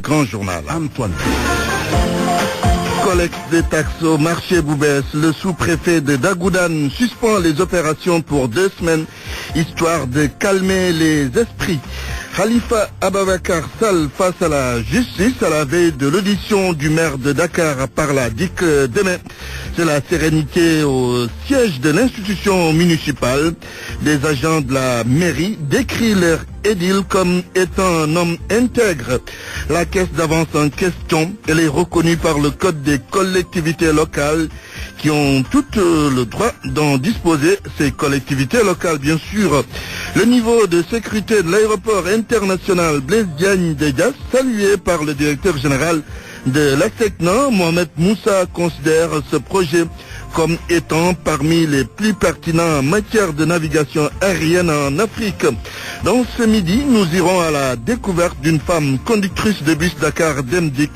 Grand journal. Antoine. Collecte des taxes au marché Boubès. Le sous-préfet de Dagoudane suspend les opérations pour 2 semaines, histoire de calmer les esprits. Khalifa Ababakar Sall face à la justice à la veille de l'audition du maire de Dakar par la DIC demain. C'est la sérénité au siège de l'institution municipale. Des agents de la mairie décrivent leur édile comme étant un homme intègre. La caisse d'avance en question, elle est reconnue par le code des collectivités locales qui ont tout le droit d'en disposer, ces collectivités locales bien sûr. Le niveau de sécurité de l'aéroport international Blaise Diagne de Diass, salué par le directeur général de l'ASECNA, Mohamed Moussa, considère ce projet comme étant parmi les plus pertinents en matière de navigation aérienne en Afrique. Dans ce midi, nous irons à la découverte d'une femme conductrice de bus Dakar Demdik.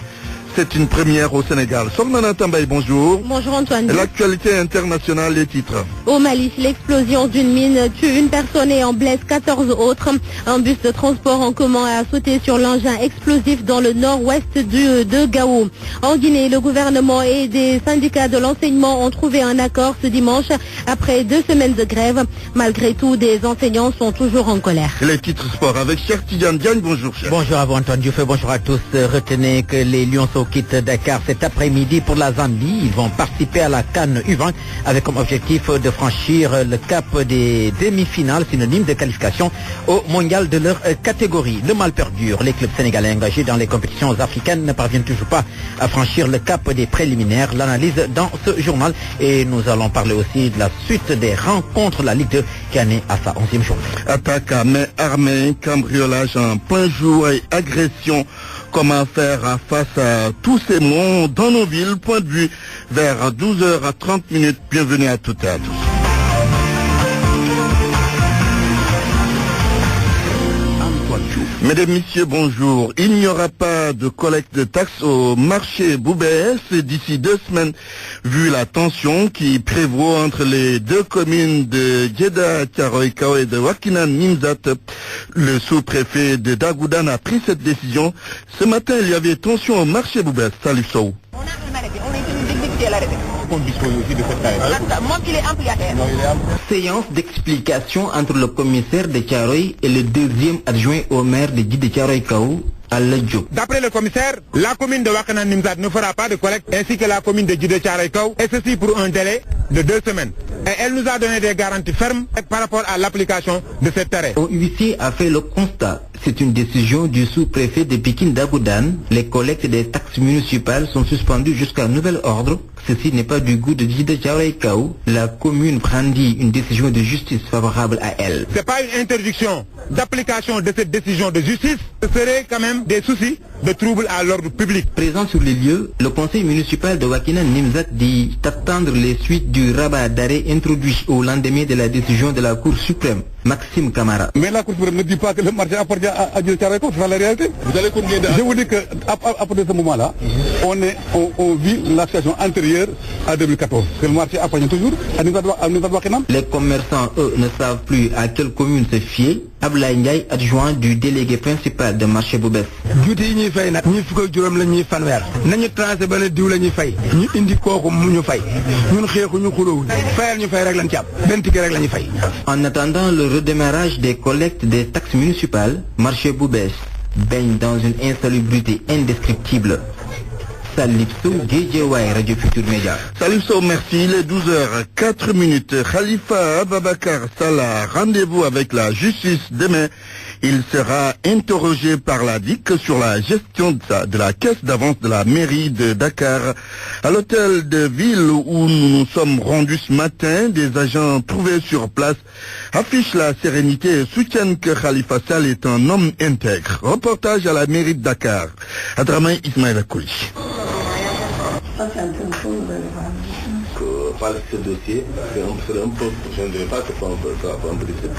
C'est une première au Sénégal. Sornana Tambay, bonjour. Bonjour Antoine. L'actualité internationale, les titres. Au Mali, l'explosion d'une mine tue une personne et en blesse 14 autres. Un bus de transport en commun a sauté sur l'engin explosif dans le nord-ouest de Gao. En Guinée, le gouvernement et des syndicats de l'enseignement ont trouvé un accord ce dimanche après 2 semaines de grève. Malgré tout, des enseignants sont toujours en colère. Les titres sport avec Cheikh Tidiane Diagne, bonjour Cheikh. Bonjour à vous Antoine Diouf, bonjour à tous. Retenez que les Lionceaux quittent Dakar cet après-midi pour la Zambie. Ils vont participer à la CAN U20 avec comme objectif de franchir le cap des demi-finales, synonyme de qualification au mondial de leur catégorie. Le mal perdure. Les clubs sénégalais engagés dans les compétitions africaines ne parviennent toujours pas à franchir le cap des préliminaires. L'analyse dans ce journal et nous allons parler aussi de la suite des rencontres de la Ligue 2 qui en est à sa 11e journée. Attaque à main armée, cambriolage en plein jour et agression. Comment faire face à tous ces mots dans nos villes? Point de vue vers 12h30. Bienvenue à toutes et à tous. Mesdames, Messieurs, bonjour. Il n'y aura pas de collecte de taxes au marché Boubès d'ici 2 semaines, vu la tension qui prévaut entre les 2 communes de Djeddah Thiaroye Kao et de Wakhinane Nimzatt. Le sous-préfet de Dagoudane a pris cette décision. Ce matin, il y avait tension au marché Boubès. Salif Sow. On a un arrêté, on est tenu d'exécuter l'arrêté. On dispose aussi de cette arrêté. Moi, il est amplié à terre. Séance d'explication entre le commissaire de Thiaroye et le 2e adjoint au maire de Djeddah Thiaroye Kao. D'après le commissaire, la commune de Wakhinane Nimzatt ne fera pas de collecte ainsi que la commune de Djeddah Thiaroye Kao, et ceci pour un délai de 2 semaines. Et elle nous a donné des garanties fermes par rapport à l'application de cet arrêt. Au huissier a fait le constat. C'est une décision du sous-préfet de Pikine Dagoudane. Les collectes des taxes municipales sont suspendues jusqu'à nouvel ordre. Ceci n'est pas du goût de Djeddah Thiaroye Kao. La commune brandit une décision de justice favorable à elle. Ce n'est pas une interdiction d'application de cette décision de justice. Ce serait quand même des soucis de troubles à l'ordre public. Présent sur les lieux, le conseil municipal de Wakhinane Nimzatt dit attendre les suites du rabat d'arrêt introduit au lendemain de la décision de la Cour suprême. Maxime Camara. Mais la Cour suprême ne dit pas que le marché appartient à Djeddah Thiaroye Kao, c'est pas la réalité. Vous allez combien de... Je vous dis qu'à partir de ce moment-là, on vit la situation antérieure à 2014. Que le marché appartient toujours à Wakhinane. Les commerçants, eux, ne savent plus à quelle commune se fier. Ablaye Ndiaye, adjoint du délégué principal de marché Boubès. fay nag ñi fukk ak juróom la ñuy fanweer nañu tracé ba ne diw la ñuy fay ñu indi kooku mu ñu fay ñun xeexuñu xulóowuñ fayal ñu fay rek lañ ci am benn ticket rek la ñuy fay. En attendant le redémarrage des collectes des taxes municipales, marché Boubès baigne dans une insalubrité indescriptible. Salif Sow, Guédiawaye, Radio Futur Média. Salif Sow, merci. Il est 12h04. Khalifa Ababakar Sall a rendez-vous avec la justice demain. Il sera interrogé par la DIC sur la gestion de la caisse d'avance de la mairie de Dakar. À l'hôtel de ville où nous nous sommes rendus ce matin, des agents trouvés sur place affichent la sérénité et soutiennent que Khalifa Sall est un homme intègre. Reportage à la mairie de Dakar. Adramain Ismaël Akouli. Par ce dossier, c'est un peu, je ne dirais pas que c'est un peu difficile.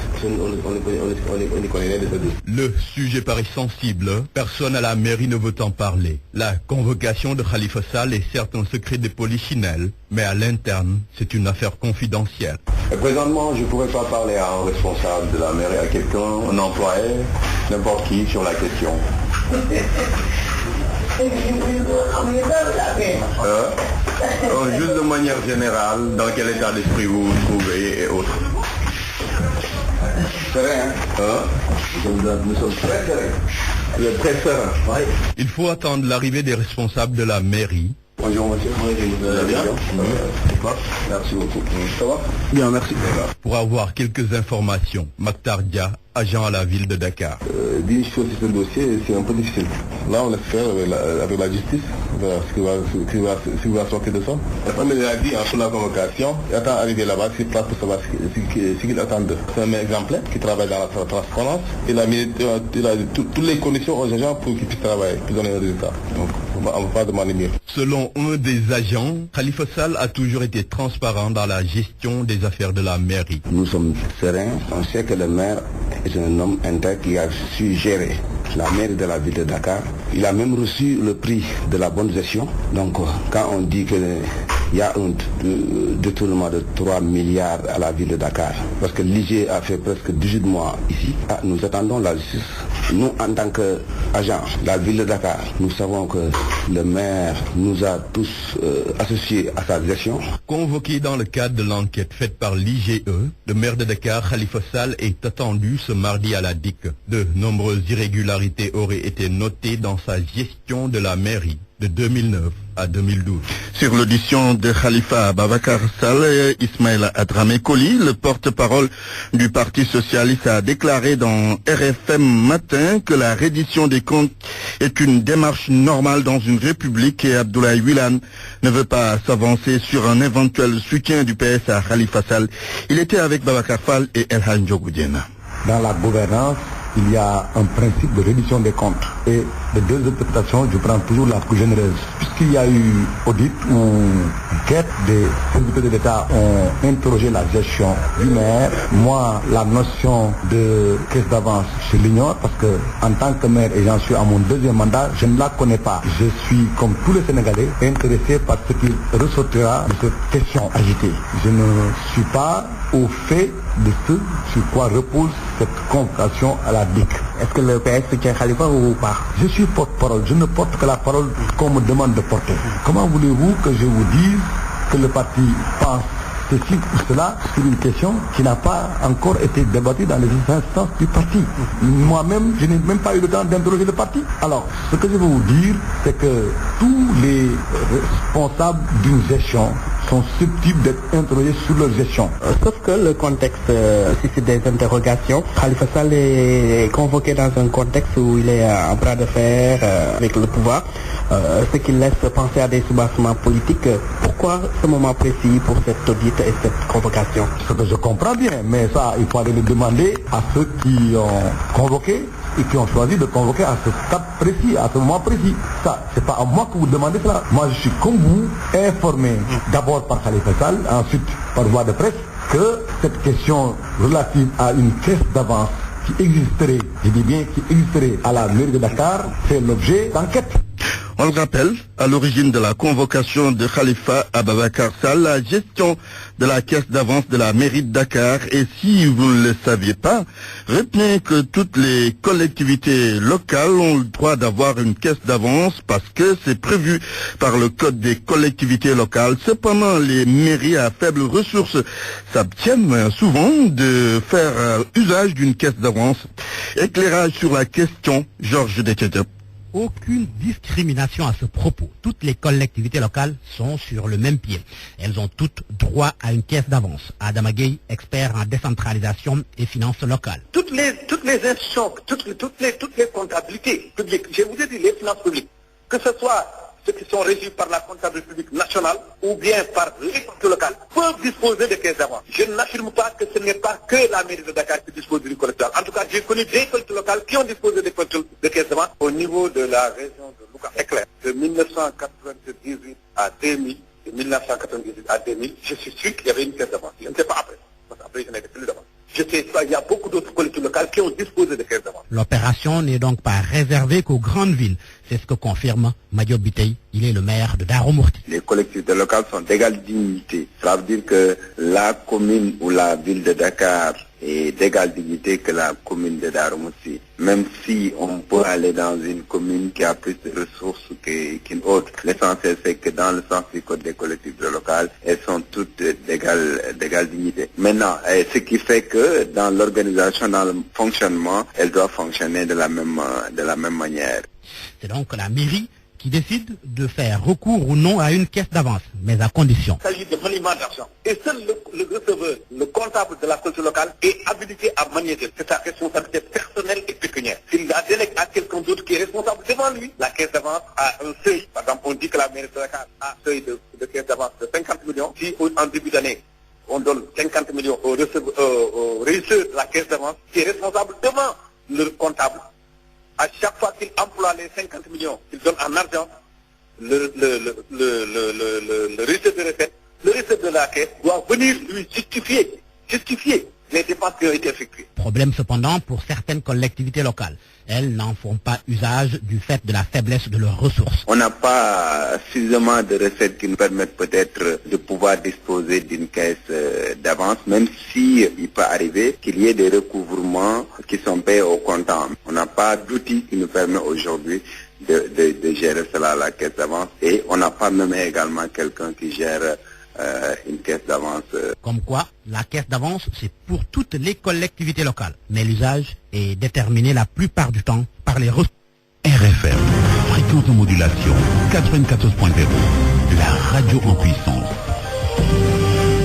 On y connaît de ce dossier. Le sujet paraît sensible. Personne à la mairie ne veut en parler. La convocation de Khalifa Sall est certes un secret de polichinelle, mais à l'interne, c'est une affaire confidentielle. Et présentement, je ne pourrais pas parler à un responsable de la mairie, à quelqu'un, un employé, n'importe qui, sur la question. Juste de manière générale, dans quel état d'esprit vous vous trouvez et autres? Serein, nous sommes très sereins. Très sereins. Oui. Il faut attendre l'arrivée des responsables de la mairie. Bonjour monsieur, vous allez bien? Merci beaucoup. Ça va? Bien, merci. Pour avoir quelques informations, Maktar Dia, agent à la ville de Dakar. Dire sur ce dossier, c'est un peu difficile. Là, on espère avec la justice, ce qui va sortir de ça. On lui a dit sur la convocation, il attend d'arriver là-bas, c'est place pour savoir ce qu'il attend d'eux. C'est un exemplaire qui travaille dans la transparence. Il a mis toutes les conditions aux agents pour qu'ils puissent travailler, pour donner un résultat. Donc, on ne va pas demander mieux. Selon un des agents, Khalifa Sall a toujours été transparent dans la gestion des affaires de la mairie. Nous sommes sereins, on sait que le maire est un homme intègre qui a su gérer la mairie de la ville de Dakar. Il a même reçu le prix de la bonne gestion. Donc quand on dit qu'il y a un détournement de 3 milliards à la ville de Dakar, parce que l'IG a fait presque 18 mois ici, nous attendons la justice. Nous, en tant qu'agents de la ville de Dakar, nous savons que le maire nous a tous associés à sa gestion. Convoqué dans le cadre de l'enquête faite par l'IGE, le maire de Dakar, Khalifa Sall, est attendu ce mardi à la DIC. De nombreuses irrégularités auraient été notées dans sa gestion de la mairie de 2009 à 2012. Sur l'audition de Khalifa Ababakar Sall, Ismaël Adramé Koli, le porte-parole du Parti socialiste, a déclaré dans RFM Matin que la reddition des comptes est une démarche normale dans une république et Abdoulaye Wilane ne veut pas s'avancer sur un éventuel soutien du PS à Khalifa Sall. Il était avec Babacar Fall et Elhan Djogoudiena. Dans la gouvernance, il y a un principe de reddition des comptes. Et les deux interprétations, je prends toujours la plus généreuse. Puisqu'il y a eu audit ou enquête, des serviteurs de l'État ont interrogé la gestion du maire. Moi, la notion de caisse d'avance, je l'ignore parce que en tant que maire, et j'en suis à mon deuxième mandat, je ne la connais pas. Je suis, comme tous les Sénégalais, intéressé par ce qui ressortira de cette question agitée. Je ne suis pas au fait de ce sur quoi repose cette convocation à la DIC. Est-ce que le PS soutient Khalifa ou pas? Je suis porte-parole, je ne porte que la parole qu'on me demande de porter. Comment voulez-vous que je vous dise que le parti pense ceci ou cela sur une question qui n'a pas encore été débattue dans les instances du parti? Moi-même, je n'ai même pas eu le temps d'interroger le parti. Alors, ce que je veux vous dire, c'est que tous les responsables d'une gestion sont susceptibles d'être interrogés sur leur gestion. Sauf que le contexte suscite des interrogations. Khalifa Sall est convoqué dans un contexte où il est en bras de fer avec le pouvoir, ce qui laisse penser à des soubassements politiques. Pourquoi ce moment précis pour cette audit et cette convocation? Ce que je comprends bien, mais ça, il faut aller le demander à ceux qui ont convoqué et qui ont choisi de convoquer à ce stade précis, à ce moment précis. Ça, c'est pas à moi que vous demandez cela. Moi, je suis comme vous, informé d'abord par Khalifa Sall, ensuite par voie de presse, que cette question relative à une caisse d'avance qui existerait, je dis bien qui existerait à la mairie de Dakar, fait l'objet d'enquête. On le rappelle, à l'origine de la convocation de Khalifa Ababakar Sall, la gestion de la caisse d'avance de la mairie de Dakar. Et si vous ne le saviez pas, retenez que toutes les collectivités locales ont le droit d'avoir une caisse d'avance parce que c'est prévu par le code des collectivités locales. Cependant, les mairies à faibles ressources s'abstiennent souvent de faire usage d'une caisse d'avance. Éclairage sur la question, Georges Détchetep. Aucune discrimination à ce propos. Toutes les collectivités locales sont sur le même pied. Elles ont toutes droit à une caisse d'avance. Adam Agueil, expert en décentralisation et finances locales. Toutes les institutions, toutes les comptabilités publiques, je vous ai dit les finances publiques, que ce soit ceux qui sont régis par la comptabilité publique nationale ou bien par les collectivités locales, peuvent disposer de caisses d'avance. Je n'affirme pas que ce n'est pas que la mairie de Dakar qui dispose d'une collectivité. En tout cas, j'ai connu des collectivités locales qui ont disposé de caisses d'avance au niveau de la région de Louga. C'est clair. De 1998 à 2000, de 1998 à 2000, je suis sûr qu'il y avait une caisse d'avance. Je ne sais pas après, parce qu'après je n'avais plus d'avance. Je sais, il y a beaucoup d'autres collectivités locales qui ont disposé de caisses d'avance. L'opération n'est donc pas réservée qu'aux grandes villes. C'est ce que confirme Madio Bitey. Il est le maire de Darou-Mourti. Les collectivités locales sont d'égale dignité. Ça veut dire que la commune ou la ville de Dakar et d'égale dignité que la commune de Darou Moussi. Même si on peut aller dans une commune qui a plus de ressources qu'une autre, l'essentiel c'est que dans le sens du code des collectivités locales, elles sont toutes d'égale dignité. Maintenant, ce qui fait que dans l'organisation, dans le fonctionnement, elles doivent fonctionner de la même manière. C'est donc la mairie qui décide de faire recours ou non à une caisse d'avance, mais à condition. Il s'agit de maniement d'argent. Et seul le receveur, le comptable de la culture locale est habilité à manier. C'est sa responsabilité personnelle et pécuniaire. S'il la délègue à quelqu'un d'autre qui est responsable devant lui, la caisse d'avance a un seuil. Par exemple, on dit que la mairie de Dakar a un seuil de caisse d'avance de 50 millions. Si en début d'année, on donne 50 millions au régisseur de la caisse d'avance, qui est responsable devant le comptable, à chaque fois qu'il emploie les 50 millions qu'il donne en argent, le régisseur de recette, le régisseur de la caisse doit venir lui justifier les dépenses qui ont été effectuées. Problème cependant pour certaines collectivités locales. Elles n'en font pas usage du fait de la faiblesse de leurs ressources. On n'a pas suffisamment de recettes qui nous permettent peut-être de pouvoir disposer d'une caisse d'avance, même si il peut arriver qu'il y ait des recouvrements qui sont payés au comptant. On n'a pas d'outils qui nous permet aujourd'hui de gérer cela à la caisse d'avance, et on n'a pas même également quelqu'un qui gère une caisse d'avance. Comme quoi, la caisse d'avance, c'est pour toutes les collectivités locales. Mais l'usage est déterminé la plupart du temps par les ressources. RFM, fréquence de modulation 94.0, la radio en puissance.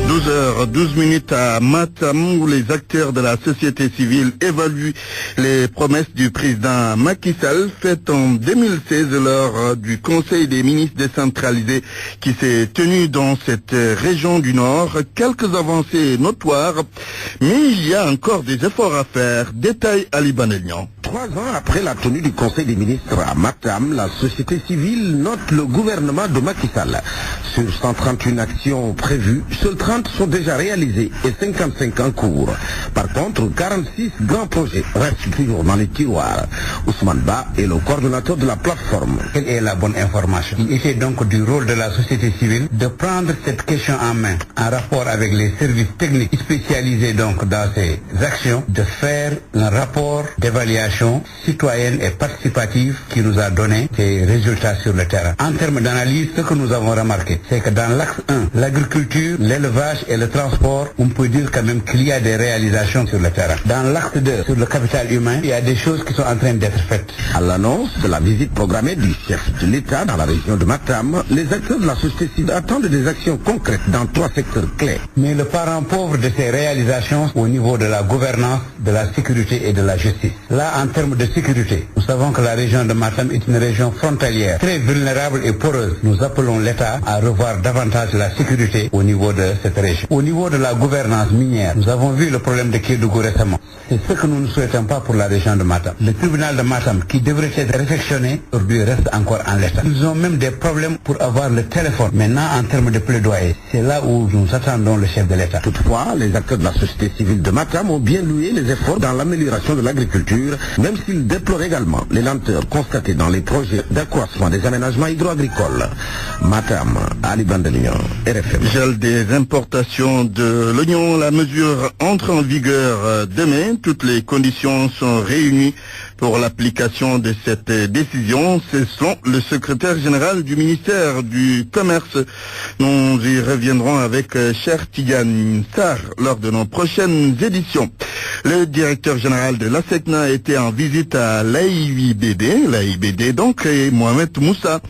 12h12 à Matam, où les acteurs de la société civile évaluent les promesses du président Macky Sall faites en 2016 lors du Conseil des ministres décentralisé qui s'est tenu dans cette région du Nord. Quelques avancées notoires, mais il y a encore des efforts à faire. Détail Ali Banelian. 3 ans après la tenue du Conseil des ministres à Matam, la société civile note le gouvernement de Macky Sall. Sur 131 actions prévues, seules 30 sont déjà réalisées et 55 en cours. Par contre, 46 grands projets restent toujours dans les tiroirs. Ousmane Ba est le coordonnateur de la plateforme. Quelle est la bonne information? Il était donc du rôle de la société civile de prendre cette question en main, en rapport avec les services techniques spécialisés donc dans ces actions, de faire un rapport d'évaluation citoyenne et participative qui nous a donné des résultats sur le terrain. En termes d'analyse, ce que nous avons remarqué, c'est que dans l'axe 1, l'agriculture, l'élevage et le transport, on peut dire quand même qu'il y a des réalisations sur le terrain. Dans l'axe 2, sur le capital humain, il y a des choses qui sont en train d'être faites. À l'annonce de la visite programmée du chef de l'État dans la région de Matam, les acteurs de la société civile attendent des actions concrètes dans 3 secteurs clés. Mais le parent pauvre de ces réalisations au niveau de la gouvernance, de la sécurité et de la justice. Là, en termes de sécurité, nous savons que la région de Matam est une région frontalière, très vulnérable et poreuse. Nous appelons l'État à revoir davantage la sécurité au niveau de cette région. Au niveau de la gouvernance minière, nous avons vu le problème de Kédougou récemment. C'est ce que nous ne souhaitons pas pour la région de Matam. Le tribunal de Matam, qui devrait être réfectionné, aujourd'hui reste encore en l'état. Ils ont même des problèmes pour avoir le téléphone. Maintenant, en termes de plaidoyer, c'est là où nous attendons le chef de l'État. Toutefois, les acteurs de la société civile de Matam ont bien loué les efforts dans l'amélioration de l'agriculture, même s'ils déplorent également les lenteurs constatées dans les projets d'accroissement des aménagements hydro-agricoles. Matam, Ali Bandelian, RFM. Gel des importations de l'oignon, la mesure entre en vigueur demain. Toutes les conditions sont réunies pour l'application de cette décision. C'est selon le secrétaire général du ministère du Commerce. Nous y reviendrons avec Cher Tidiane Sarr lors de nos prochaines éditions. Le directeur général de l'ASECNA était en visite à l'AIBD donc, et Mohamed Moussa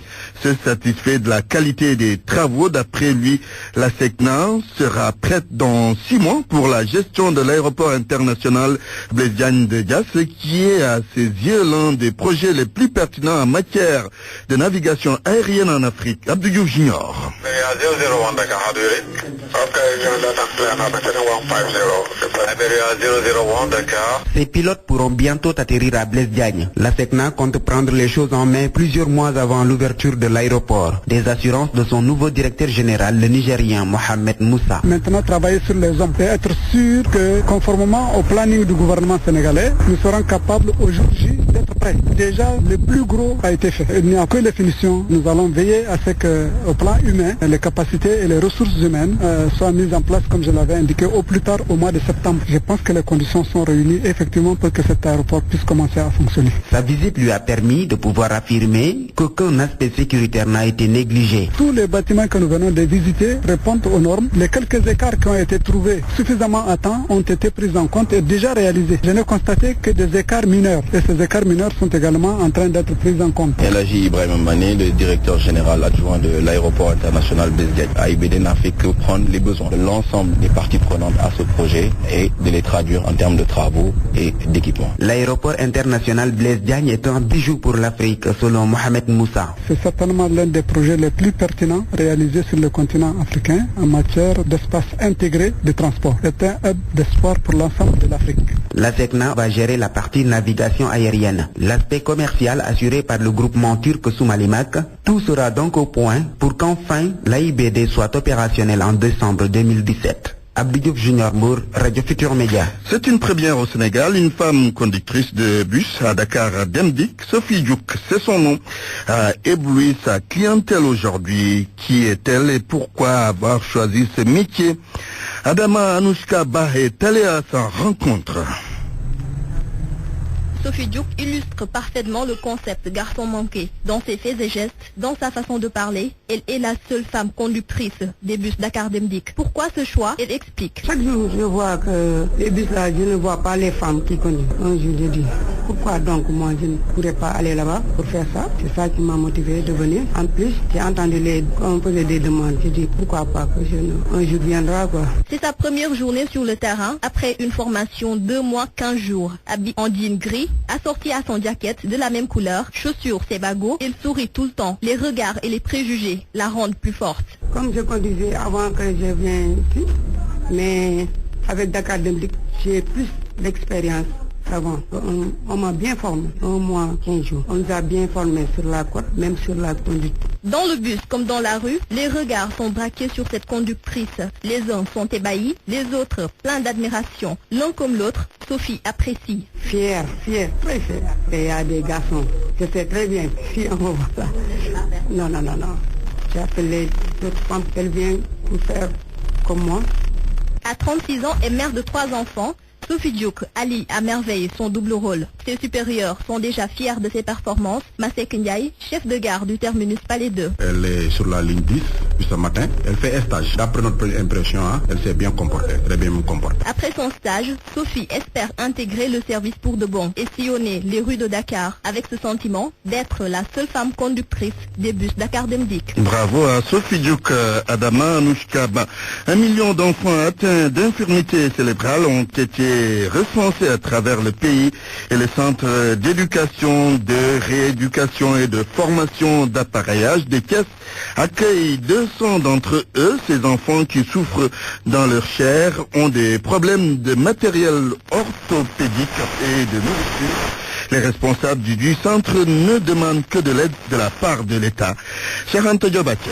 se satisfait de la qualité des travaux. D'après lui, l'ASECNA sera prête dans 6 mois pour la gestion de l'aéroport international Blaise Diagne de Diass, qui est à ses yeux l'un des projets les plus pertinents en matière de navigation aérienne en Afrique. Abdou Diouf Junior. Ces pilotes pourront bientôt atterrir à Blaise Diagne. l'ASECNA compte prendre les choses en main plusieurs mois avant l'ouverture de l'aéroport. Des assurances de son nouveau directeur général, le Nigérien Mohamed Moussa. Maintenant, travailler sur les hommes et être sûr que, conformément au planning du gouvernement sénégalais, nous serons capables aujourd'hui d'être prêt. Déjà, le plus gros a été fait. Il n'y a que les finitions. Nous allons veiller à ce qu'au plan humain, les capacités et les ressources humaines soient mises en place, comme je l'avais indiqué, au plus tard au mois de septembre. Je pense que les conditions sont réunies effectivement pour que cet aéroport puisse commencer à fonctionner. Sa visite lui a permis de pouvoir affirmer qu'aucun aspect sécuritaire n'a été négligé. Tous les bâtiments que nous venons de visiter répondent aux normes. Les quelques écarts qui ont été trouvés suffisamment à temps ont été pris en compte et déjà réalisés. Je n'ai constaté que des écarts mineurs et ces écarts mineurs sont également en train d'être pris en compte. Elhaji Ibrahim Mané, le directeur général adjoint de l'aéroport international Blaise Diagne. AIBD n'a fait que prendre les besoins de l'ensemble des parties prenantes à ce projet et de les traduire en termes de travaux et d'équipements. L'aéroport international Blaise Diagne est un bijou pour l'Afrique, selon Mohamed Moussa. C'est certainement l'un des projets les plus pertinents réalisés sur le continent africain en matière d'espace intégré de transport. C'est un hub d'espoir pour l'ensemble de l'Afrique. La SECNA va gérer la partie navigation aérienne. L'aspect commercial assuré par le groupement turc Soumalimak. Tout sera donc au point pour qu'enfin l'AIBD soit opérationnel en décembre 2017. Abdou Diouf Junior Mour, Radio Futur Média. C'est une première au Sénégal. Une femme conductrice de bus à Dakar Demdik, Sophie Diouk, c'est son nom, a ébloui sa clientèle aujourd'hui. Qui est-elle et pourquoi avoir choisi ce métier? Adama Anouchka Bah est allée à sa rencontre. Sophie Diouk illustre parfaitement le concept garçon manqué. Dans ses faits et gestes, dans sa façon de parler, elle est la seule femme conductrice des bus Dakar Demdik. Pourquoi ce choix? Elle explique. Chaque jour, je vois que les bus là, je ne vois pas les femmes qui conduisent. Un jour, je dis, pourquoi donc moi je ne pourrais pas aller là-bas pour faire ça? C'est ça qui m'a motivé de venir. En plus, j'ai entendu on me poser des demandes. Je dis, pourquoi pas que un jour viendra quoi. C'est sa première journée sur le terrain après une formation 2 mois 15 jours. Habillée en jean gris, assortie à son jaquette de la même couleur, chaussures, ses bagots, elle sourit tout le temps. Les regards et les préjugés la rendent plus forte. Comme je conduisais avant que je vienne ici, mais avec Dakar Demdik, j'ai plus d'expérience avant. On m'a bien formé, 1 mois, 15 jours. On nous a bien formé sur la côte, même sur la conduite. Dans le bus comme dans la rue, les regards sont braqués sur cette conductrice. Les uns sont ébahis, les autres pleins d'admiration. L'un comme l'autre, Sophie apprécie. Fier, très fier. Et il y a des garçons, je sais très bien si on voit ça. Non. J'ai appelé d'autres femmes qu'elles viennent pour faire comme moi. À 36 ans et mère de 3 enfants, Sophie Diouk allie à merveille son double rôle. Ses supérieurs sont déjà fiers de ses performances. Masek Ndiaye, chef de gare du terminus Palais 2. Elle est sur la ligne 10 depuis ce matin. Elle fait un stage. D'après notre impression, elle s'est bien comportée, très bien comportée. Après son stage, Sophie espère intégrer le service pour de bon et sillonner les rues de Dakar avec ce sentiment d'être la seule femme conductrice des bus Dakar Demdik. Bravo à Sophie Diouk, Adama Anouchka Bah. 1 million d'enfants atteints d'infirmités cérébrales ont été recensés à travers le pays et les centres d'éducation, de rééducation et de formation d'appareillage des caisses accueillent 200 d'entre eux. Ces enfants qui souffrent dans leur chair ont des problèmes de matériel orthopédique et de nourriture. Les responsables du centre ne demandent que de l'aide de la part de l'État. Charente Diobaké.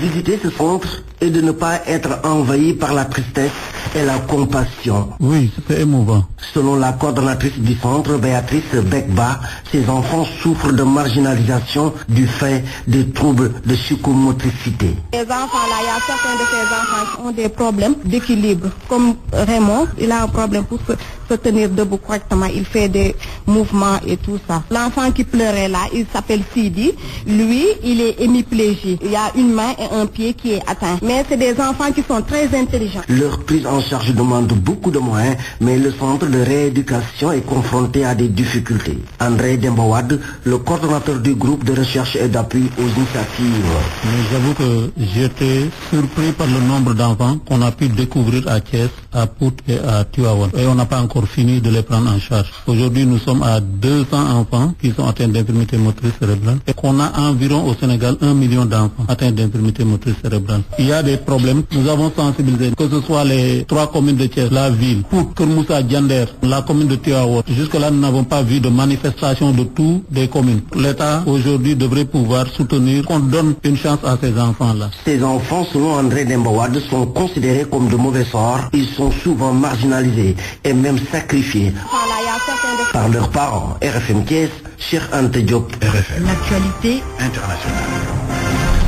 Visiter ce centre et de ne pas être envahi par la tristesse et la compassion. Oui, c'était émouvant. Selon la coordonnatrice du centre, Béatrice Bekba, ces enfants souffrent de marginalisation du fait des troubles de psychomotricité. Les enfants-là, il y a certains de ces enfants qui ont des problèmes d'équilibre. Comme Raymond, il a un problème pour se tenir debout correctement. Il fait des mouvements et tout ça. L'enfant qui pleurait là, il s'appelle Sidi. Lui, il est hémiplégique. Il y a une main et un pied qui est atteint. Mais c'est des enfants qui sont très intelligents. Leur prise en charge demande beaucoup de moyens, mais le centre de rééducation est confronté à des difficultés. André Dembawad, le coordonnateur du groupe de recherche et d'appui aux initiatives. Mais j'avoue que j'étais surpris par le nombre d'enfants qu'on a pu découvrir à Thiès, à Pout et à Tivaouane. Et on n'a pas encore fini de les prendre en charge. Aujourd'hui, nous sommes à 200 enfants qui sont atteints d'infirmité motrice cérébrale et qu'on a environ au Sénégal 1 million d'enfants atteints d'infirmité motrice cérébrale. Il y a des problèmes. Nous avons sensibilisé, que ce soit les 3 communes de Thiès, la ville, Pout, Kermoussa, Diender, la commune de Tivaouane. Jusque-là, nous n'avons pas vu de manifestation de toutes les communes. L'État, aujourd'hui, devrait pouvoir soutenir qu'on donne une chance à ces enfants-là. Ces enfants, selon André Dembawad, sont considérés comme de mauvais sorts. Ils sont souvent marginalisés et même sacrifiés. Il y a certains de... Par leurs parents, RFM Thiès, Cheikh Ante Diop. RFM. L'actualité internationale.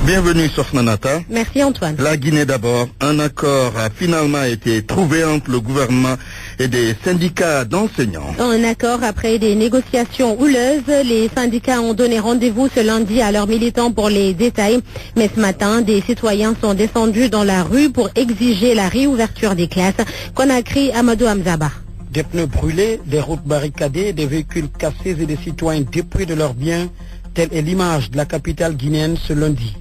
Bienvenue Sofnanata. Merci Antoine. La Guinée d'abord. Un accord a finalement été trouvé entre le gouvernement et des syndicats d'enseignants. Un accord après des négociations houleuses. Les syndicats ont donné rendez-vous ce lundi à leurs militants pour les détails. Mais ce matin, des citoyens sont descendus dans la rue pour exiger la réouverture des classes. Conakry, Amadou Hamzaba. Des pneus brûlés, des routes barricadées, des véhicules cassés et des citoyens dépouillés de leurs biens. Telle est l'image de la capitale guinéenne ce lundi.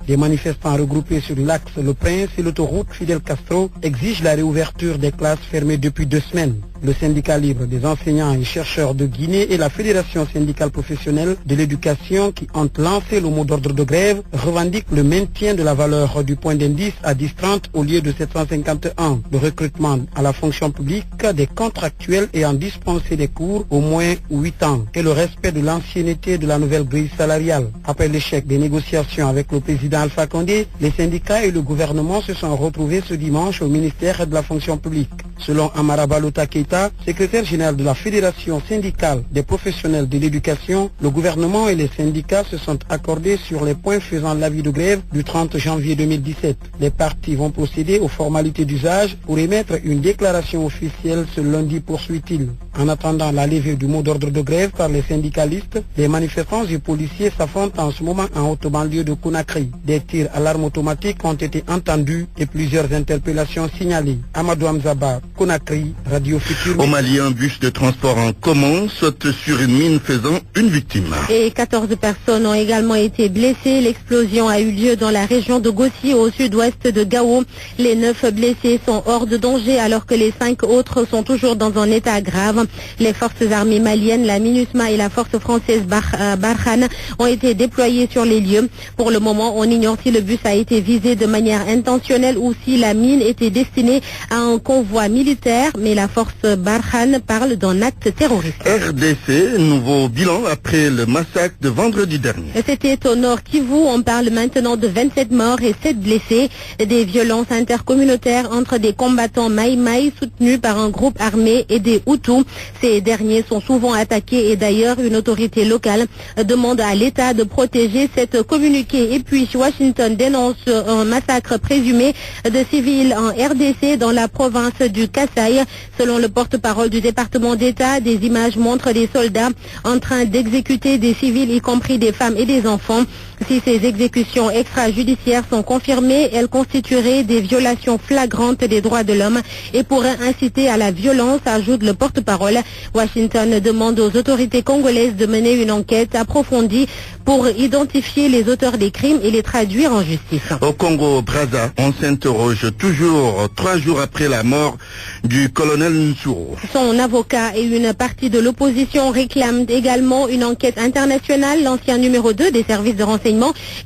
Des manifestants regroupés sur l'axe Le Prince et l'autoroute Fidel Castro exigent la réouverture des classes fermées depuis 2 semaines. Le syndicat libre des enseignants et chercheurs de Guinée et la Fédération syndicale professionnelle de l'éducation qui ont lancé le mot d'ordre de grève revendiquent le maintien de la valeur du point d'indice à 10,30 au lieu de 751. Le recrutement à la fonction publique des contractuels ayant dispensé des cours au moins 8 ans et le respect de l'ancienneté de la nouvelle grille salariale. Après l'échec des négociations avec le président Alpha Condé, les syndicats et le gouvernement se sont retrouvés ce dimanche au ministère de la fonction publique. Selon Amara Balota Keita, secrétaire général de la Fédération syndicale des professionnels de l'éducation, le gouvernement et les syndicats se sont accordés sur les points faisant l'avis de grève du 30 janvier 2017. Les partis vont procéder aux formalités d'usage pour émettre une déclaration officielle ce lundi, poursuit-il. En attendant la levée du mot d'ordre de grève par les syndicalistes, les manifestants et policiers s'affrontent en ce moment en haute banlieue de Conakry. Des tirs à l'arme automatique ont été entendus et plusieurs interpellations signalées. Amadou Hamzaba, Conakry, Radio Futur. Au Mali, un bus de transport en commun saute sur une mine faisant une victime. Et 14 personnes ont également été blessées. L'explosion a eu lieu dans la région de Gossi, au sud-ouest de Gao. Les 9 blessés sont hors de danger alors que les 5 autres sont toujours dans un état grave. Les forces armées maliennes, la MINUSMA et la force française Barkhane ont été déployées sur les lieux. Pour le moment, on ignore si le bus a été visé de manière intentionnelle ou si la mine était destinée à un convoi militaire, mais la force Barkhane parle d'un acte terroriste. RDC, nouveau bilan après le massacre de vendredi dernier. C'était au Nord Kivu, on parle maintenant de 27 morts et 7 blessés. Des violences intercommunautaires entre des combattants Maï-Maï soutenus par un groupe armé et des Hutus. Ces derniers sont souvent attaqués et d'ailleurs une autorité locale demande à l'État de protéger cette communauté. Et puis Washington dénonce un massacre présumé de civils en RDC dans la province du Kasaï. Selon le porte-parole du département d'État, des images montrent des soldats en train d'exécuter des civils, y compris des femmes et des enfants. Si ces exécutions extrajudiciaires sont confirmées, elles constitueraient des violations flagrantes des droits de l'homme et pourraient inciter à la violence, ajoute le porte-parole. Washington demande aux autorités congolaises de mener une enquête approfondie pour identifier les auteurs des crimes et les traduire en justice. Au Congo-Brazza, on s'interroge toujours 3 jours après la mort du colonel Nsuro. Son avocat et une partie de l'opposition réclament également une enquête internationale. L'ancien numéro 2 des services de renseignement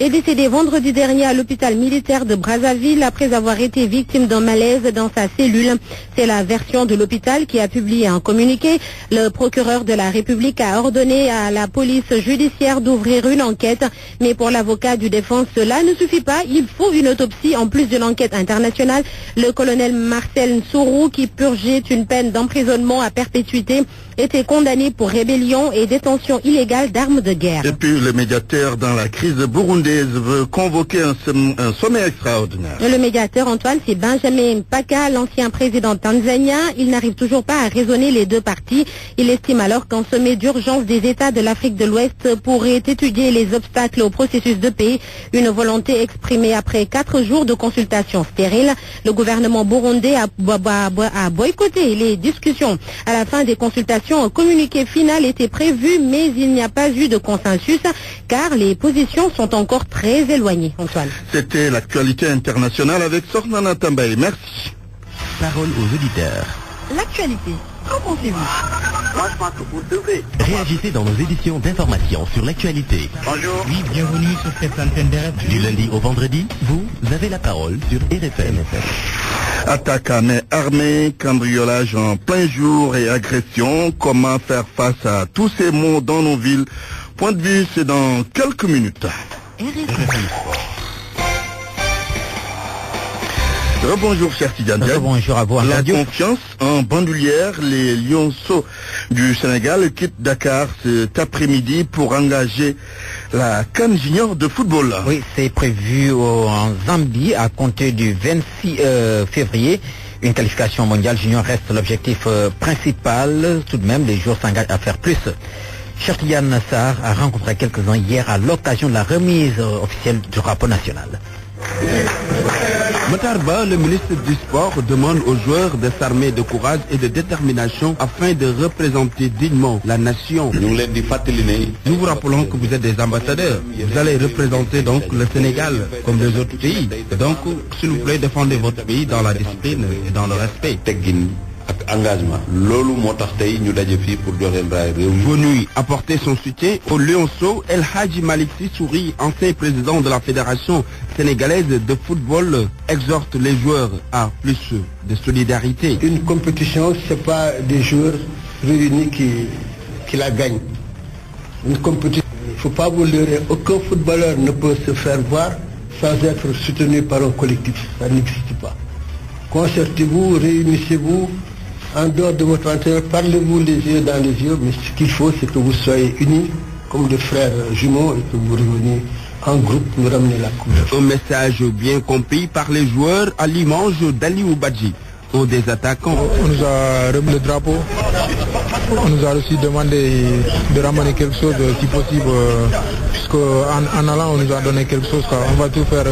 est décédé vendredi dernier à l'hôpital militaire de Brazzaville après avoir été victime d'un malaise dans sa cellule. C'est la version de l'hôpital qui a publié un communiqué. Le procureur de la République a ordonné à la police judiciaire d'ouvrir une enquête. Mais pour l'avocat du défense, cela ne suffit pas. Il faut une autopsie en plus de l'enquête internationale. Le colonel Marcel Nsoro, qui purgeait une peine d'emprisonnement à perpétuité, était condamné pour rébellion et détention illégale d'armes de guerre. Et puis le médiateur dans la crise burundaise veut convoquer un sommet extraordinaire. Le médiateur, Antoine, c'est Benjamin Mpaka, l'ancien président tanzanien. Il n'arrive toujours pas à raisonner les deux parties. Il estime alors qu'un sommet d'urgence des États de l'Afrique de l'Ouest pourrait étudier les obstacles au processus de paix. Une volonté exprimée après 4 jours de consultations stériles. Le gouvernement burundais a boycotté les discussions. À la fin des consultations, un communiqué final était prévu, mais il n'y a pas eu de consensus car les positions sont encore très éloignées. Antoine. C'était l'actualité internationale avec Sornana Tambaye. Merci. Parole aux auditeurs. L'actualité, qu'en pensez-vous? Moi, je pense que vous devez. Réagissez dans nos éditions d'information sur l'actualité. Bonjour. Oui, bienvenue sur cette antenne d'RFM. Du lundi au vendredi, vous avez la parole sur RFM. Attaque à main armée, cambriolage en plein jour et agression. Comment faire face à tous ces maux dans nos villes? Point de vue, c'est dans quelques minutes. Rebonjour cher Tidiane. Bonjour à vous. La confiance en bandoulière, les Lionceaux du Sénégal quittent Dakar cet après-midi pour engager la CAN Junior de football. Oui, c'est prévu en Zambie à compter du 26 février. Une qualification mondiale junior reste l'objectif principal. Tout de même, les joueurs s'engagent à faire plus. Chertian Sarr a rencontré quelques-uns hier à l'occasion de la remise officielle du drapeau national. Matarba, le ministre du Sport, demande aux joueurs de s'armer de courage et de détermination afin de représenter dignement la nation. Nous vous rappelons que vous êtes des ambassadeurs. Vous allez représenter donc le Sénégal comme les autres pays. Donc, s'il vous plaît, défendez votre pays dans la discipline et dans le respect. Engagement. Venu apporter son soutien au Lionceau, El Hadji Malik Sissouri, ancien président de la Fédération sénégalaise de football, exhorte les joueurs à plus de solidarité. Une compétition, c'est pas des joueurs réunis qui la gagnent. Une compétition, il ne faut pas vous leurrer, aucun footballeur ne peut se faire voir sans être soutenu par un collectif. Ça n'existe pas. Concertez-vous, réunissez-vous. En dehors de votre entraîneur, parlez-vous les yeux dans les yeux, mais ce qu'il faut, c'est que vous soyez unis comme des frères jumeaux et que vous reveniez en groupe pour ramener la coupe. Un message bien compris par les joueurs à l'image d'Aliou Badji, un des attaquants. On nous a remis le drapeau, on nous a aussi demandé de ramener quelque chose si possible, puisqu'en allant on nous a donné quelque chose. On va tout faire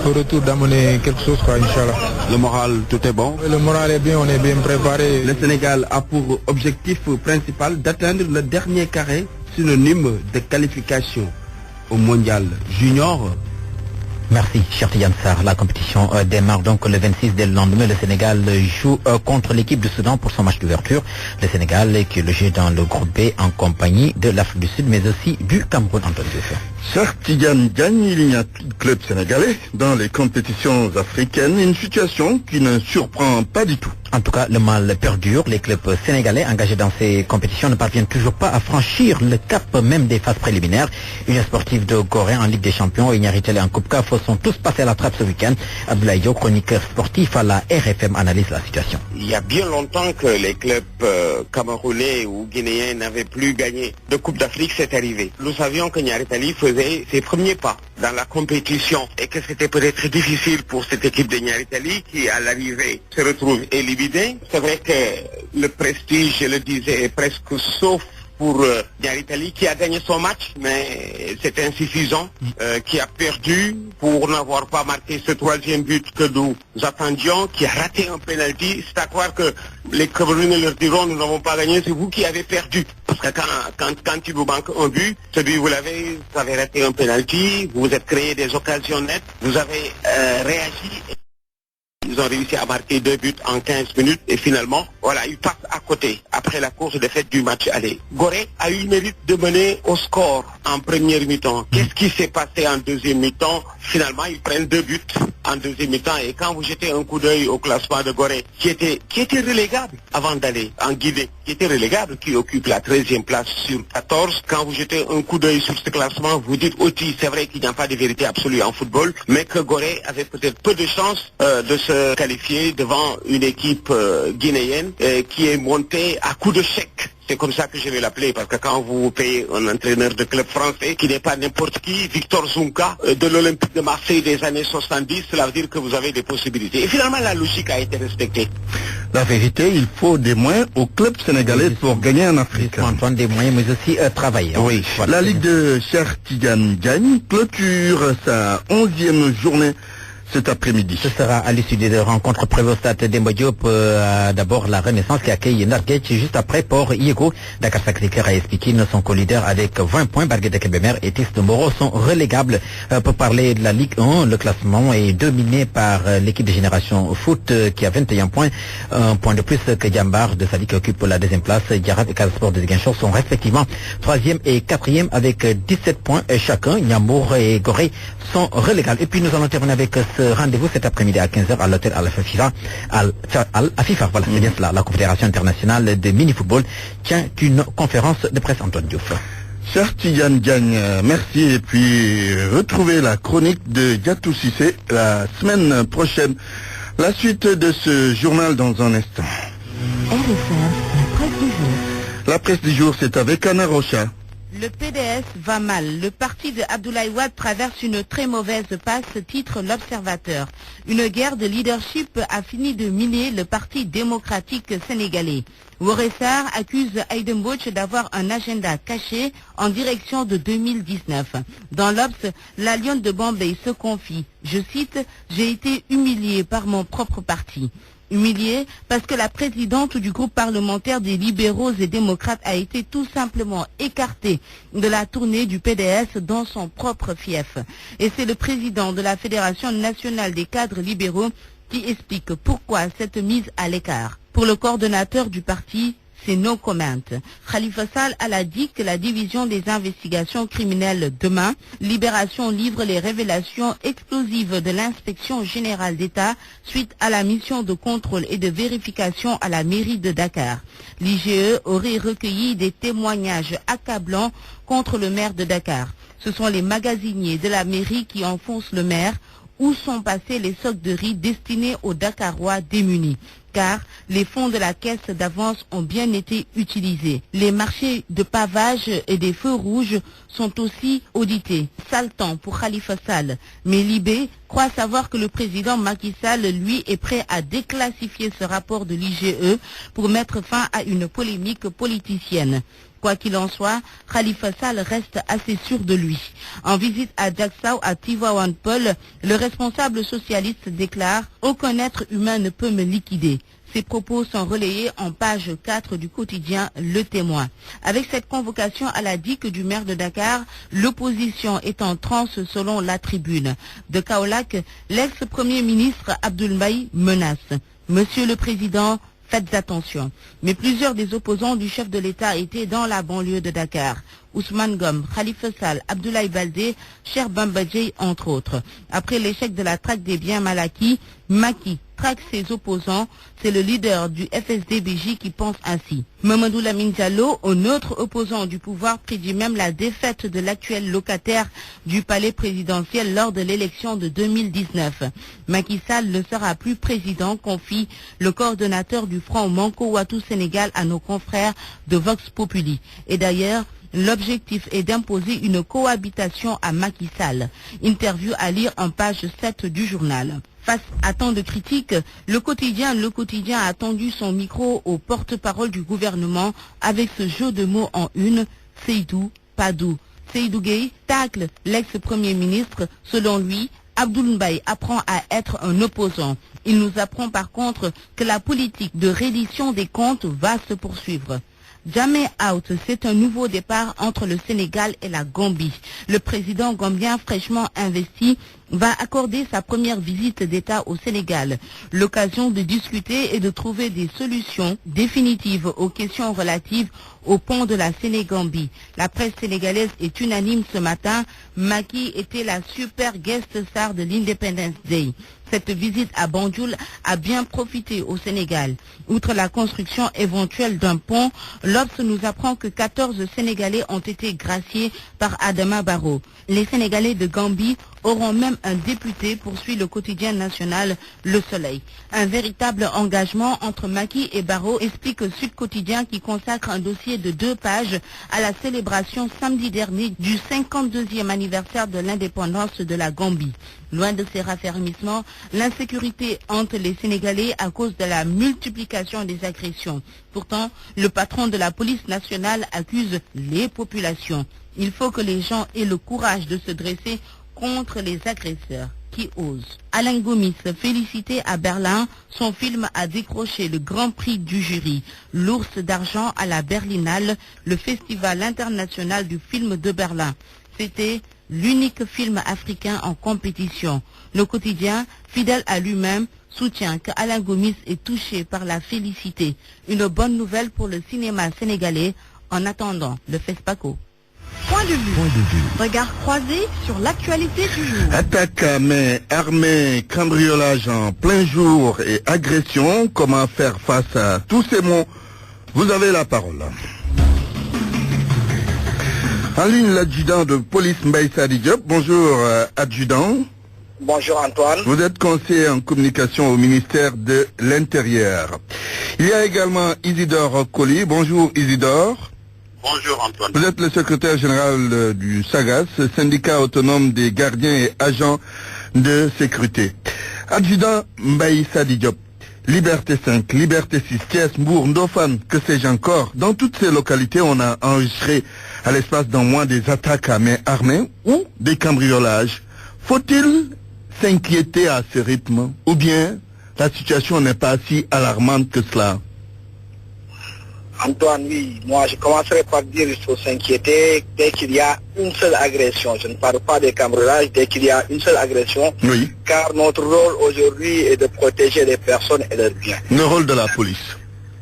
au retour d'amener quelque chose, Inch'Allah. Le moral, tout est bon? Le moral est bien, on est bien préparé. Le Sénégal a pour objectif principal d'atteindre le dernier carré, synonyme de qualification au mondial junior. Merci, Chertian Sarr. La compétition démarre donc le 26 dès le lendemain. Le Sénégal joue contre l'équipe du Soudan pour son match d'ouverture. Le Sénégal qui est logé dans le groupe B en compagnie de l'Afrique du Sud, mais aussi du Cameroun. Chertian gagne, il n'y a plus de club sénégalais dans les compétitions africaines. Une situation qui ne surprend pas du tout. En tout cas, le mal perdure. Les clubs sénégalais engagés dans ces compétitions ne parviennent toujours pas à franchir le cap même des phases préliminaires. Union sportive de Gorée en Ligue des Champions et Niaritele en Coupe CAF sont tous passés à la trappe ce week-end. Abdoulaye Diop, chroniqueur sportif à la RFM, analyse la situation. Il y a bien longtemps que les clubs camerounais ou guinéens n'avaient plus gagné de Coupe d'Afrique, c'est arrivé. Nous savions que Niaritele faisait ses premiers pas dans la compétition et que c'était peut-être difficile pour cette équipe de Niaritele qui, à l'arrivée, se retrouve éliminée. C'est vrai que le prestige, je le disais, est presque sauf pour Niaritele qui a gagné son match, mais c'est insuffisant, qui a perdu pour n'avoir pas marqué ce troisième but que nous attendions, qui a raté un penalty. C'est à croire que les Camerounais leur diront nous n'avons pas gagné, c'est vous qui avez perdu. Parce que quand il vous manque un but, celui vous avez raté un penalty, vous vous êtes créé des occasions nettes, vous avez réagi. Ils ont réussi à marquer 2 buts en 15 minutes et finalement, voilà, ils passent à côté après la course de fête du match aller. Gorée a eu le mérite de mener au score en première mi-temps. Qu'est-ce qui s'est passé en deuxième mi-temps? Finalement, ils prennent 2 buts en deuxième mi-temps et quand vous jetez un coup d'œil au classement de Gorée, qui était relégable avant d'aller en Guinée, qui était relégable, qui occupe la 13e place sur 14. Quand vous jetez un coup d'œil sur ce classement, vous dites aussi, c'est vrai qu'il n'y a pas de vérité absolue en football, mais que Gorée avait peut-être peu de chances de se qualifier devant une équipe guinéenne qui est montée à coup de chèque. C'est comme ça que je vais l'appeler, parce que quand vous payez un entraîneur de club français qui n'est pas n'importe qui, Victor Zunca, de l'Olympique de Marseille des années 70, cela veut dire que vous avez des possibilités. Et finalement, la logique a été respectée. La vérité, il faut des moyens au club sénégalais pour gagner en Afrique. Antoine, des moyens, mais aussi travailler. Oui. Voilà. La Ligue de Chertian gagne clôture sa 11e journée cet après-midi. Ce sera à l'issue des rencontres prévues au stade Demba Diop. D'abord la Renaissance qui accueille Narguetch juste après Port Yego. Dakar Sacré-Cœur et Espikine sont co-leaders avec 20 points. Barguet de Kébémer et Tis de Moro sont relégables. Pour parler de la Ligue 1, le classement est dominé par l'équipe de Génération Foot qui a 21 points. Un point de plus que Djambar de Sali qui occupe la 2e place. Diarab et Casasport de Ziguinchor sont respectivement 3e et 4e avec 17 points chacun. Niambour et Gorée sont relégables. Et puis nous allons terminer avec rendez-vous cet après-midi à 15h à l'hôtel Al-Afifa. Voilà, c'est bien cela. La Confédération internationale de mini-football tient une conférence de presse. Antoine Diouf. Chertian gagne, merci. Et puis retrouvez la chronique de Diatou Cissé la semaine prochaine La suite de ce journal dans un instant. RFM, la presse du jour. La presse du jour, c'est avec Anna Rocha. Le PDS va mal. Le parti de Abdoulaye Wade traverse une très mauvaise passe, titre l'Observateur. Une guerre de leadership a fini de miner le Parti démocratique sénégalais. Woré Sarr accuse Aïda Mbodj d'avoir un agenda caché en direction de 2019. Dans l'Obs, la lionne de Bombay se confie. Je cite, « J'ai été humilié par mon propre parti ». Humiliée parce que la présidente du groupe parlementaire des libéraux et démocrates a été tout simplement écartée de la tournée du PDS dans son propre fief. Et c'est le président de la Fédération nationale des cadres libéraux qui explique pourquoi cette mise à l'écart. Pour le coordonnateur du parti, c'est no comment. Khalifa Sall a dit que la division des investigations criminelles demain, Libération livre les révélations explosives de l'inspection générale d'État suite à la mission de contrôle et de vérification à la mairie de Dakar. L'IGE aurait recueilli des témoignages accablants contre le maire de Dakar. Ce sont les magasiniers de la mairie qui enfoncent le maire. Où sont passés les socs de riz destinés aux Dakarois démunis? Car les fonds de la caisse d'avance ont bien été utilisés. Les marchés de pavage et des feux rouges sont aussi audités. Sale temps pour Khalifa Sall. Mais Libé croit savoir que le président Macky Sall, lui, est prêt à déclassifier ce rapport de l'IGE pour mettre fin à une polémique politicienne. Quoi qu'il en soit, Khalifa Sall reste assez sûr de lui. En visite à Daksao, à Tivaouane Peulh, le responsable socialiste déclare « Aucun être humain ne peut me liquider ». Ces propos sont relayés en page 4 du quotidien Le Témoin. Avec cette convocation à la DIC du maire de Dakar, l'opposition est en transe selon la Tribune. De Kaolack, l'ex-premier ministre Abdoul Mbaye menace. Monsieur le Président, faites attention. Mais plusieurs des opposants du chef de l'État étaient dans la banlieue de Dakar. Ousmane Gom, Khalifa Sall, Abdoulaye Baldé, Cher Bambadjei, entre autres. Après l'échec de la traque des biens mal acquis, Macky traque ses opposants. C'est le leader du FSD/BJ qui pense ainsi. Mamadou Lamine Diallo, un autre opposant du pouvoir, prédit même la défaite de l'actuel locataire du palais présidentiel lors de l'élection de 2019. Macky Sall ne sera plus président, confie le coordonnateur du Front Manko Watou Sénégal à nos confrères de Vox Populi. Et d'ailleurs, l'objectif est d'imposer une cohabitation à Macky Sall. Interview à lire en page 7 du journal. Face à tant de critiques, le quotidien a tendu son micro au porte-parole du gouvernement avec ce jeu de mots en une, Seydou, Padou. Seydou Gueye tacle l'ex-premier ministre. Selon lui, Abdoul Mbaye apprend à être un opposant. Il nous apprend par contre que la politique de reddition des comptes va se poursuivre. Jamais out, c'est un nouveau départ entre le Sénégal et la Gambie. Le président gambien fraîchement investi va accorder sa première visite d'État au Sénégal. L'occasion de discuter et de trouver des solutions définitives aux questions relatives au pont de la Sénégambie. La presse sénégalaise est unanime ce matin. Macky était la super guest star de l'Independence Day. Cette visite à Banjul a bien profité au Sénégal. Outre la construction éventuelle d'un pont, l'Obs nous apprend que 14 Sénégalais ont été graciés par Adama Barrow. Les Sénégalais de Gambie auront même un député, poursuit le quotidien national Le Soleil. Un véritable engagement entre Macky et Barrow, explique Sud Quotidien qui consacre un dossier de 2 pages à la célébration samedi dernier du 52e anniversaire de l'indépendance de la Gambie. Loin de ces raffermissements, l'insécurité hante les Sénégalais à cause de la multiplication des agressions. Pourtant, le patron de la police nationale accuse les populations. Il faut que les gens aient le courage de se dresser contre les agresseurs qui osent. Alain Gomis, félicité à Berlin, son film a décroché le grand prix du jury. L'ours d'argent à la Berlinale, le festival international du film de Berlin. C'était l'unique film africain en compétition. Le quotidien, fidèle à lui-même, soutient qu'Alain Gomis est touché par la félicité. Une bonne nouvelle pour le cinéma sénégalais en attendant le FESPACO. Point de vue. Regard croisé sur l'actualité du jour. Attaque à main armée, cambriolage en plein jour et agression. Comment faire face à tous ces mots? Vous avez la parole. En ligne, l'adjudant de police Mbaye Sadi Diop. Bonjour, adjudant. Bonjour Antoine. Vous êtes conseiller en communication au ministère de l'Intérieur. Il y a également Isidore Colli. Bonjour Isidore. Bonjour Antoine. Vous êtes le secrétaire général du SAGAS, syndicat autonome des gardiens et agents de sécurité. Adjudant Mbaye Sadi Diop, Liberté 5, Liberté 6, Thiès, Mbour, Ndofane, que sais-je encore. Dans toutes ces localités, on a enregistré à l'espace d'un mois des attaques à main armée ou des cambriolages. Faut-il s'inquiéter à ce rythme ou bien la situation n'est pas si alarmante que cela? Antoine, oui, moi je commencerai par dire qu'il faut s'inquiéter dès qu'il y a une seule agression. Je ne parle pas des cambriolages, dès qu'il y a une seule agression, oui. Car notre rôle aujourd'hui est de protéger les personnes et leurs biens. Le rôle de la police.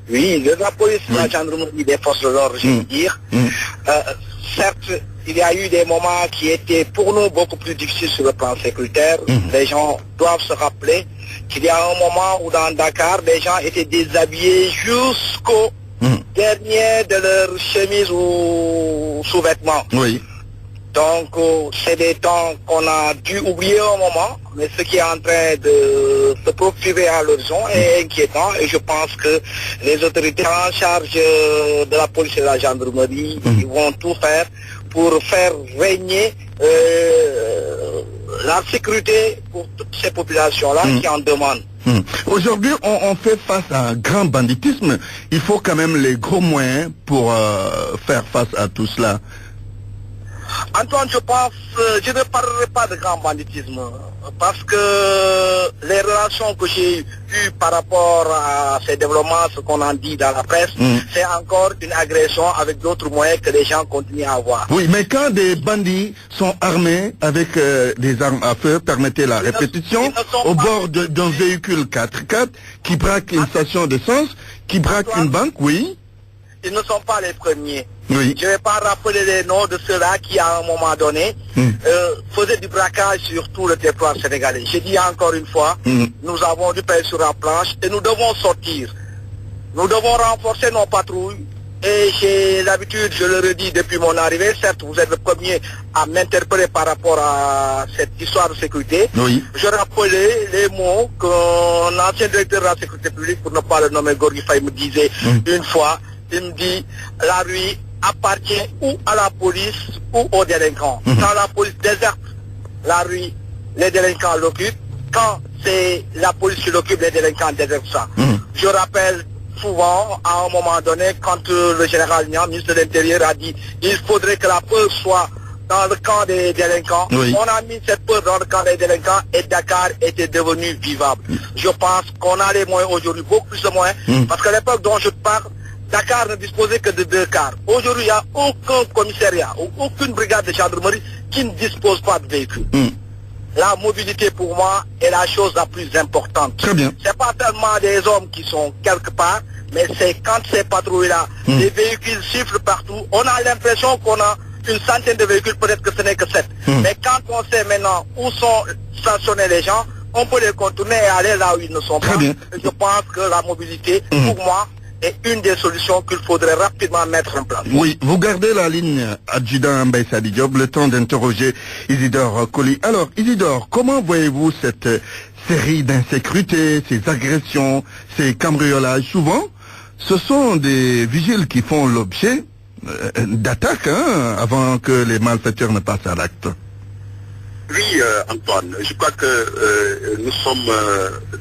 Oui, de la police, oui. La gendarmerie, des forces de l'ordre, je veux dire. Certes, il y a eu des moments qui étaient pour nous beaucoup plus difficiles sur le plan sécuritaire. Les gens doivent se rappeler qu'il y a un moment où dans Dakar, les gens étaient déshabillés jusqu'au dernier de leur chemise ou sous-vêtements. Oui. Donc, c'est des temps qu'on a dû oublier un moment, mais ce qui est en train de se profiler à l'horizon est inquiétant et je pense que les autorités en charge de la police et de la gendarmerie ils vont tout faire pour faire régner la sécurité pour toutes ces populations-là qui en demandent. Aujourd'hui, on fait face à un grand banditisme. Il faut quand même les gros moyens pour faire face à tout cela. Antoine, je pense, je ne parlerai pas de grand banditisme parce que les relations que j'ai eues par rapport à ces développements, ce qu'on en dit dans la presse, c'est encore une agression avec d'autres moyens que les gens continuent à avoir. Oui, mais quand des bandits sont armés avec des armes à feu, permettez la répétition, au bord d'un véhicule 4x4 qui braque une station d'essence, qui braque une banque, oui. Ils ne sont pas les premiers. Oui. Je ne vais pas rappeler les noms de ceux-là qui, à un moment donné, faisaient du braquage sur tout le territoire sénégalais. Je dis encore une fois, nous avons du pain sur la planche et nous devons sortir. Nous devons renforcer nos patrouilles. Et j'ai l'habitude, je le redis depuis mon arrivée, certes vous êtes le premier à m'interpeller par rapport à cette histoire de sécurité. Oui. Je rappelais les mots qu'un ancien directeur de la sécurité publique, pour ne pas le nommer, Gorgui Faye, me disait une fois. Il me dit, la rue appartient ou à la police ou aux délinquants. Quand la police déserte la rue, les délinquants l'occupent. Quand c'est la police qui l'occupe, les délinquants désertent ça. Je rappelle souvent, à un moment donné, quand le général Niang, ministre de l'Intérieur, a dit il faudrait que la peur soit dans le camp des délinquants. Oui. On a mis cette peur dans le camp des délinquants et Dakar était devenu vivable. Je pense qu'on a les moyens aujourd'hui, beaucoup plus de moyens, parce qu'à l'époque dont je parle, Dakar ne disposait que de 2 cars. Aujourd'hui, il n'y a aucun commissariat ou aucune brigade de gendarmerie qui ne dispose pas de véhicules. La mobilité, pour moi, est la chose la plus importante. Très bien. Ce n'est pas tellement des hommes qui sont quelque part, mais c'est quand ces patrouilles-là, les véhicules sifflent partout. On a l'impression qu'on a une centaine de véhicules, peut-être que ce n'est que 7. Mais quand on sait maintenant où sont stationnés les gens, on peut les contourner et aller là où ils ne sont Très pas. bien. Et je pense que la mobilité, pour moi, est une des solutions qu'il faudrait rapidement mettre en place. Oui, vous gardez la ligne, adjudant Mbaye Sadi Diop, le temps d'interroger Isidore Colli. Alors, Isidore, comment voyez-vous cette série d'insécurité, ces agressions, ces cambriolages? Souvent, ce sont des vigiles qui font l'objet d'attaques avant que les malfaiteurs ne passent à l'acte. Oui, Antoine, je crois que nous sommes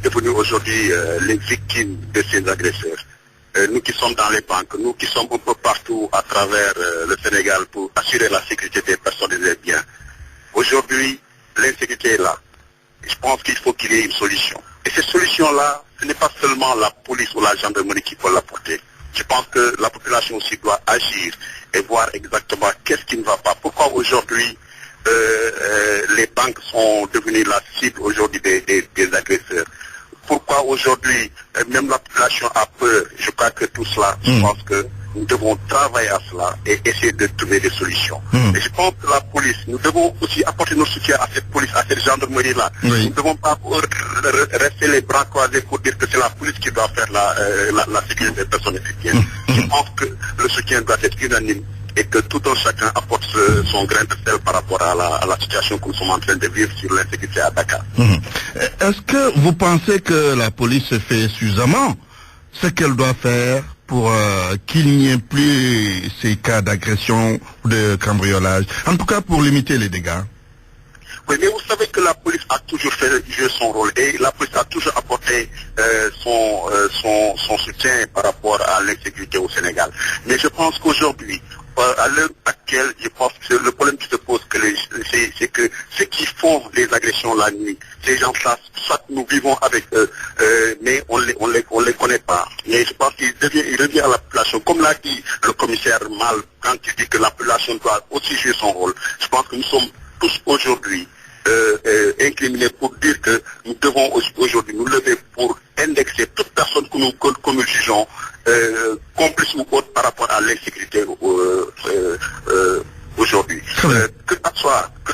devenus aujourd'hui les victimes de ces agresseurs. Nous qui sommes dans les banques, nous qui sommes un peu partout à travers le Sénégal pour assurer la sécurité des personnes et des biens. Aujourd'hui, l'insécurité est là. Je pense qu'il faut qu'il y ait une solution. Et cette solution-là, ce n'est pas seulement la police ou la gendarmerie qui peut l'apporter. Je pense que la population aussi doit agir et voir exactement qu'est-ce qui ne va pas. Pourquoi aujourd'hui les banques sont devenues la cible aujourd'hui des agresseurs. Pourquoi aujourd'hui, même la population a peur. Je crois que tout cela, je pense que nous devons travailler à cela et essayer de trouver des solutions. Et je pense que la police, nous devons aussi apporter notre soutien à cette police, à cette gendarmerie-là. Nous ne devons pas rester les bras croisés pour dire que c'est la police qui doit faire la sécurité des personnes et des biens. Je pense que le soutien doit être unanime et que tout un chacun apporte son grain de sel par rapport à la situation que nous sommes en train de vivre sur l'insécurité à Dakar. Est-ce que vous pensez que la police fait suffisamment ce qu'elle doit faire pour qu'il n'y ait plus ces cas d'agression ou de cambriolage, en tout cas pour limiter les dégâts? Oui, mais vous savez que la police a toujours fait jouer son rôle et la police a toujours apporté son soutien par rapport à l'insécurité au Sénégal. Mais je pense qu'aujourd'hui, à l'heure actuelle, je pense que le problème qui se pose, c'est que ceux qui font les agressions la nuit, ces gens-là, soit nous vivons avec eux, mais on les connaît pas. Et je pense qu'il revient à la population, comme l'a dit le commissaire Mal, quand il dit que la population doit aussi jouer son rôle. Je pense que nous sommes tous aujourd'hui incriminés pour dire que nous devons aujourd'hui nous lever pour indexer toute personne que nous jugeons complice ou autre par rapport à l'insécurité aujourd'hui. Que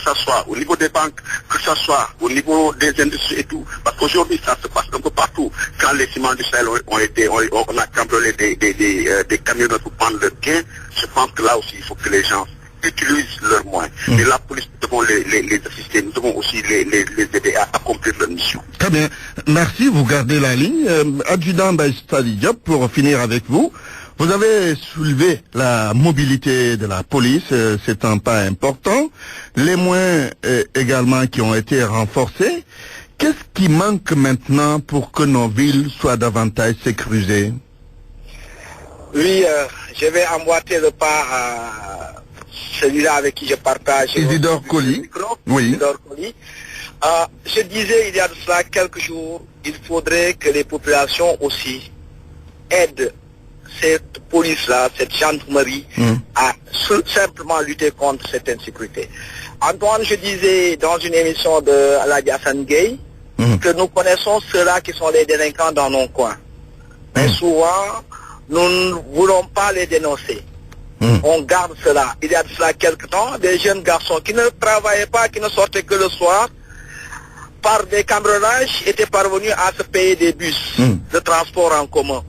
ça soit au niveau des banques, que ça soit au niveau des industries et tout. Parce qu'aujourd'hui, ça se passe un peu partout. Quand les ciments du Sahel on a cambriolé des camionneurs pour prendre le gain, je pense que là aussi, il faut que les gens utilisent leurs moyens. Et la police, nous devons les assister, nous devons aussi les aider à accomplir leur mission. Très bien. Merci, vous gardez la ligne. Adjudant Baïstadi Diop, pour finir avec vous, vous avez soulevé la mobilité de la police, c'est un pas important. Les moyens également qui ont été renforcés. Qu'est-ce qui manque maintenant pour que nos villes soient davantage sécurisées? Oui, je vais emboîter le pas à celui-là avec qui je partage. Isidore Colli. Oui. Isidore Colli. Je disais il y a de cela quelques jours, il faudrait que les populations aussi aident cette police-là, cette gendarmerie, à simplement lutter contre cette insécurité. Antoine, je disais dans une émission de Aladji Hassan Gueye que nous connaissons ceux-là qui sont les délinquants dans nos coins. Mais souvent, nous ne voulons pas les dénoncer. On garde cela. Il y a de cela quelque temps, des jeunes garçons qui ne travaillaient pas, qui ne sortaient que le soir, par des cambriolages, étaient parvenus à se payer des bus de transport en commun.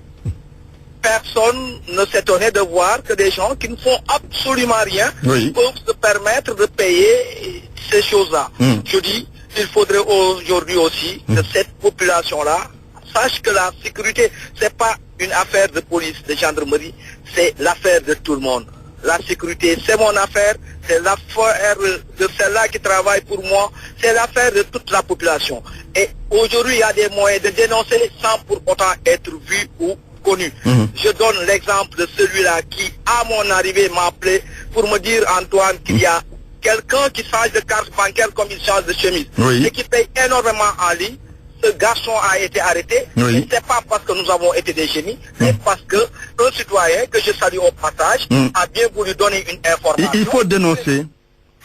Personne ne s'étonnait de voir que des gens qui ne font absolument rien peuvent se permettre de payer ces choses-là. Je dis, il faudrait aujourd'hui aussi que cette population-là sache que la sécurité, c'est pas une affaire de police, de gendarmerie, c'est l'affaire de tout le monde. La sécurité, c'est mon affaire, c'est l'affaire de celle-là qui travaille pour moi, c'est l'affaire de toute la population. Et aujourd'hui, il y a des moyens de dénoncer sans pour autant être vu ou connu. Je donne l'exemple de celui-là qui, à mon arrivée, m'a appelé pour me dire, Antoine, qu'il y a quelqu'un qui change de carte bancaire comme il change de chemise et qui paye énormément en ligne. Ce garçon a été arrêté, et c'est pas parce que nous avons été des génies, mais parce que un citoyen, que je salue au passage, a bien voulu donner une information. Il faut dénoncer.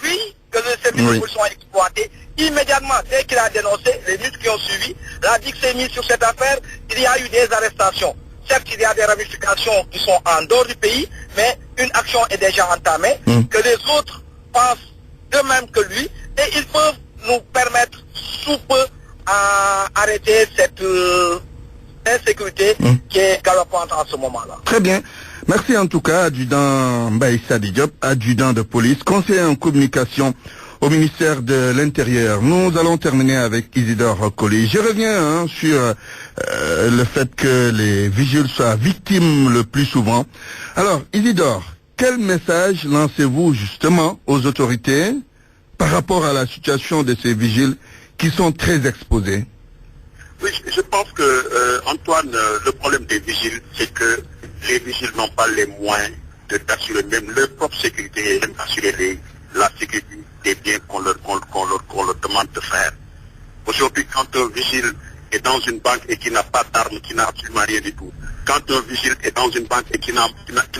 Oui, que le service de police sont exploités. Immédiatement, dès qu'il a dénoncé, les minutes qui ont suivi, la DIC s'est mise sur cette affaire, il y a eu des arrestations. Certes, il y a des ramifications qui sont en dehors du pays, mais une action est déjà entamée, que les autres pensent de même que lui, et ils peuvent nous permettre sous peu à arrêter cette insécurité qui est galopante en ce moment-là. Très bien. Merci en tout cas, adjudant Baïstadi Diop, adjudant de police, conseiller en communication au ministère de l'Intérieur. Nous allons terminer avec Isidore Colli. Je reviens sur le fait que les vigiles soient victimes le plus souvent. Alors, Isidore, quel message lancez-vous justement aux autorités par rapport à la situation de ces vigiles qui sont très exposés? Oui, je pense que, Antoine, le problème des vigiles, c'est que les vigiles n'ont pas les moyens d'assurer même leur propre sécurité et même assurer la sécurité des biens qu'on leur demande de faire. Aujourd'hui, quand un vigile est dans une banque et qui n'a pas d'armes, qui n'a absolument rien du tout, quand un vigile est dans une banque et qui n'a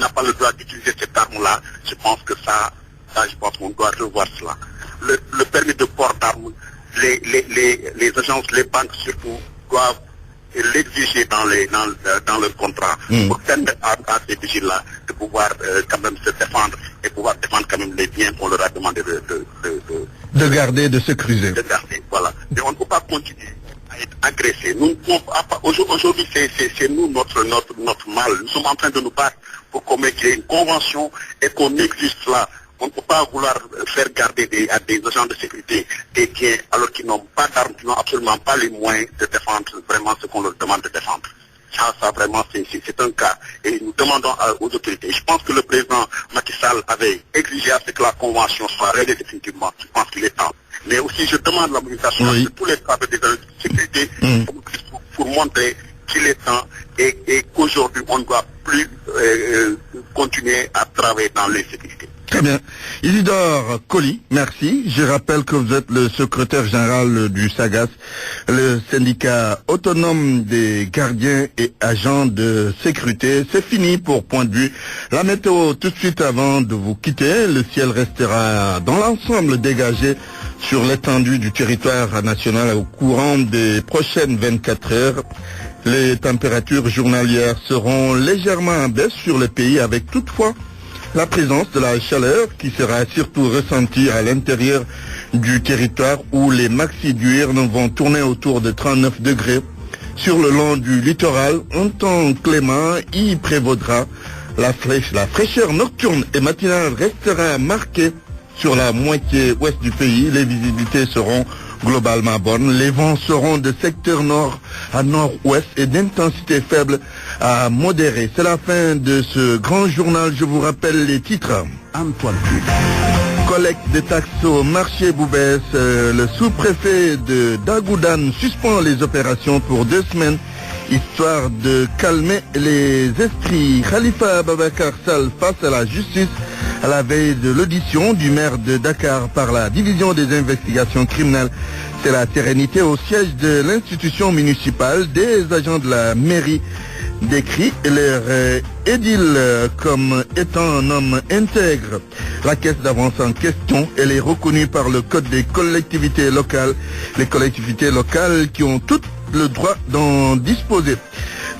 pas le droit d'utiliser cette arme-là, je pense que je pense qu'on doit revoir cela. Le permis de port d'armes, les agences, les banques surtout, doivent l'exiger dans leur contrat pour permettre à ces vigiles-là de pouvoir quand même se défendre et pouvoir défendre quand même les biens qu'on leur a demandé de garder, de sécuriser. De garder, voilà. Mais on ne peut pas continuer à être agressé. Aujourd'hui, c'est nous notre mal. Nous sommes en train de nous battre pour qu'il y ait une convention et qu'on exige cela. On ne peut pas vouloir faire garder à des agents de sécurité des biens alors qu'ils n'ont pas d'armes, qu'ils n'ont absolument pas les moyens de défendre vraiment ce qu'on leur demande de défendre. Ça vraiment, c'est un cas. Et nous demandons aux autorités. Je pense que le président Macky Sall avait exigé à ce que la convention soit réglée définitivement. Je pense qu'il est temps. Mais aussi, je demande la mobilisation de tous les cadres des agents de sécurité pour montrer qu'il est temps et qu'aujourd'hui, on ne doit plus continuer à travailler dans l'insécurité. Très bien. Isidore Colli, merci. Je rappelle que vous êtes le secrétaire général du SAGAS, le syndicat autonome des gardiens et agents de sécurité. C'est fini pour Point de Vue. La météo, tout de suite avant de vous quitter, le ciel restera dans l'ensemble dégagé sur l'étendue du territoire national au courant des prochaines 24 heures. Les températures journalières seront légèrement en baisse sur le pays avec toutefois la présence de la chaleur qui sera surtout ressentie à l'intérieur du territoire où les maxi diurnes vont tourner autour de 39 degrés. Sur le long du littoral, un temps clément y prévaudra. La fraîcheur nocturne et matinale restera marquée sur la moitié ouest du pays. Les visibilités seront globalement bonnes. Les vents seront de secteur nord à nord-ouest et d'intensité faible à modérée. C'est la fin de ce grand journal. Je vous rappelle les titres. Antoine. Collecte des taxes au marché Boubès. Le sous-préfet de Dagoudan suspend les opérations pour 2 semaines, histoire de calmer les esprits. Khalifa Ababakar Sall face à la justice à la veille de l'audition du maire de Dakar par la division des investigations criminelles. C'est la sérénité au siège de l'institution municipale. Des agents de la mairie décrit leur édile comme étant un homme intègre. La caisse d'avance en question, elle est reconnue par le code des collectivités locales. Les collectivités locales qui ont tout le droit d'en disposer.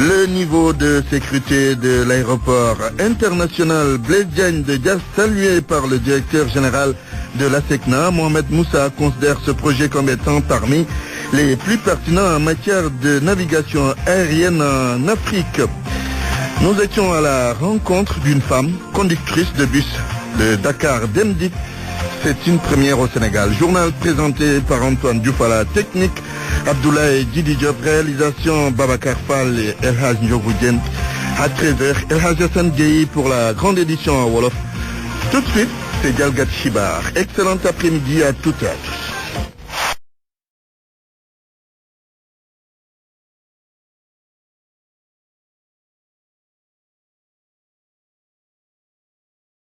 Le niveau de sécurité de l'aéroport international Blaise Diagne de Diass, salué par le directeur général de l'ASECNA, Mohamed Moussa, considère ce projet comme étant parmi les plus pertinents en matière de navigation aérienne en Afrique. Nous étions à la rencontre d'une femme conductrice de bus de Dakar Demdik. C'est une première au Sénégal. Journal présenté par Antoine Diouf à la technique, Abdoulaye Djidi Diop, réalisation Babacar Fall et El Hadj Ndiogou Diène. À 13h, El Hadj Hassan Gueye pour la grande édition en Wolof. Tout de suite, c'est Dialgat Chibar. Excellent après-midi à toutes et à tous.